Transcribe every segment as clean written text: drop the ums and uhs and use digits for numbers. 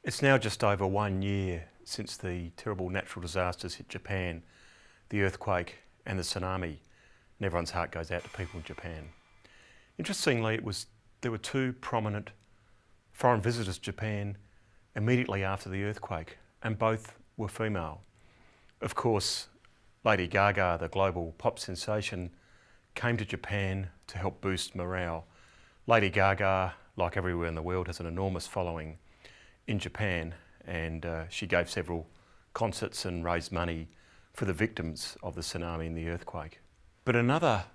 It's now just over 1 year since the terrible natural disasters hit Japan, the earthquake and the tsunami, and everyone's heart goes out to people in Japan. Interestingly, there were two prominent foreign visitors to Japan immediately after the earthquake, and both were female. Of course, Lady Gaga, the global pop sensation, came to Japan to help boost morale. Lady Gaga, like everywhere in the world, has an enormous following in Japan, and she gave several concerts and raised money for the victims of the tsunami and the earthquake. But another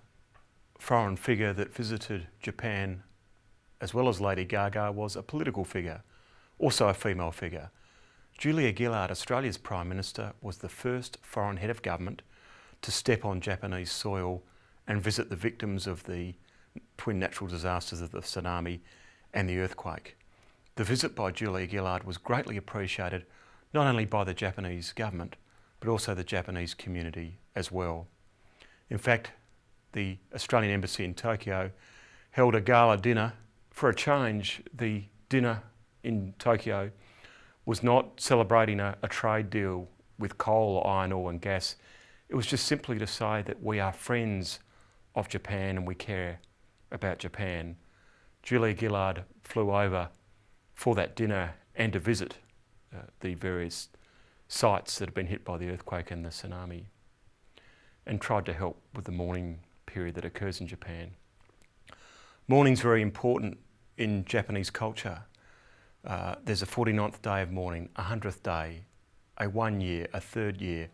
foreign figure that visited Japan, as well as Lady Gaga, was a political figure, also a female figure. Julia Gillard, Australia's Prime Minister, was the first foreign head of government to step on Japanese soil and visit the victims of the twin natural disasters of the tsunami and the earthquake. The visit by Julia Gillard was greatly appreciated not only by the Japanese government, but also the Japanese community as well. In fact, the Australian Embassy in Tokyo held a gala dinner. For a change, the dinner in Tokyo was not celebrating a trade deal with coal, iron ore and gas. It was just simply to say that we are friends of Japan and we care about Japan. Julia Gillard flew over for that dinner and to visit the various sites that have been hit by the earthquake and the tsunami, and tried to help with the mourning period that occurs in Japan. Mourning's very important in Japanese culture. There's a 49th day of mourning, a 100th day, a 1 year, a 3rd year,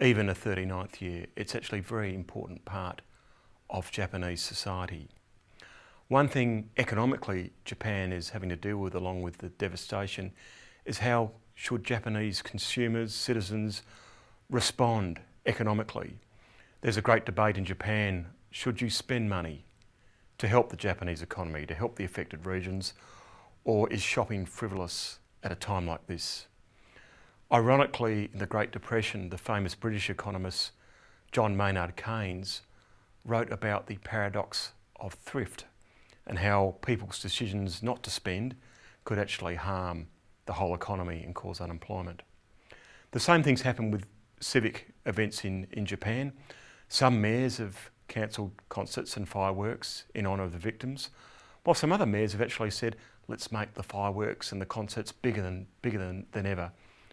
even a 39th year. It's actually a very important part of Japanese society. One thing economically Japan is having to deal with, along with the devastation, is how should Japanese consumers, citizens, respond economically. There's a great debate in Japan: should you spend money to help the Japanese economy, to help the affected regions, or is shopping frivolous at a time like this? Ironically, in the Great Depression, the famous British economist John Maynard Keynes wrote about the paradox of thrift and how people's decisions not to spend could actually harm the whole economy and cause unemployment. The same things happen with civic events in Japan. Some mayors have cancelled concerts and fireworks in honour of the victims, while some other mayors have actually said, let's make the fireworks and the concerts bigger than ever,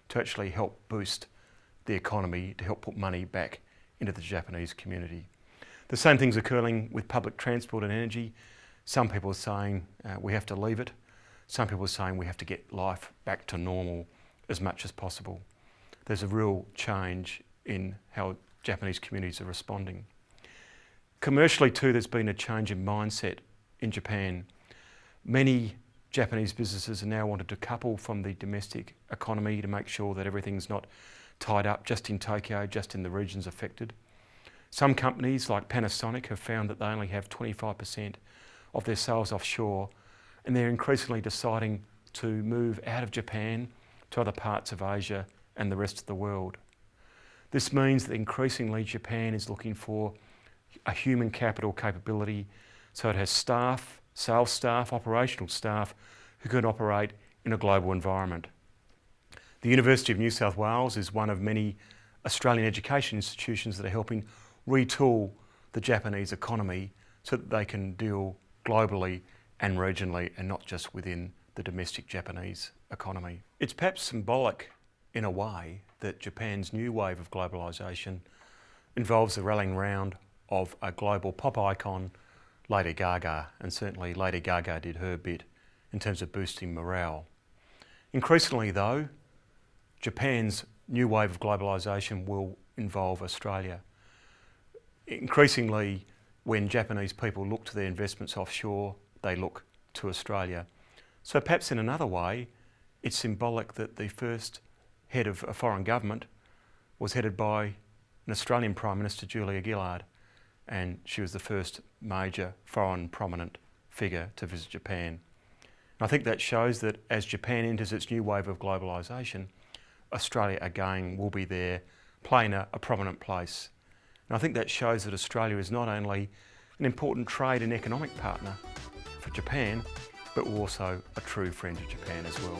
to actually help boost the economy, to help put money back into the Japanese community. The same thing's occurring with public transport and energy. Some people are saying we have to leave it. Some people are saying we have to get life back to normal as much as possible. There's a real change in how Japanese communities are responding. Commercially too, there's been a change in mindset in Japan. Many Japanese businesses are now wanting to decouple from the domestic economy to make sure that everything's not tied up just in Tokyo, just in the regions affected. Some companies like Panasonic have found that they only have 25% of their sales offshore, and they're increasingly deciding to move out of Japan to other parts of Asia and the rest of the world. This means that increasingly Japan is looking for a human capital capability, so it has staff, sales staff, operational staff who can operate in a global environment. The University of New South Wales is one of many Australian education institutions that are helping retool the Japanese economy so that they can deal globally and regionally and not just within the domestic Japanese economy. It's perhaps symbolic in a way that Japan's new wave of globalisation involves the rallying round of a global pop icon, Lady Gaga, and certainly Lady Gaga did her bit in terms of boosting morale. Increasingly though, Japan's new wave of globalisation will involve Australia. Increasingly, when Japanese people look to their investments offshore, they look to Australia. So perhaps in another way, it's symbolic that the first head of a foreign government was headed by an Australian Prime Minister, Julia Gillard, and she was the first major foreign prominent figure to visit Japan. And I think that shows that as Japan enters its new wave of globalisation, Australia again will be there, playing a prominent place. And I think that shows that Australia is not only an important trade and economic partner for Japan, but also a true friend of Japan as well.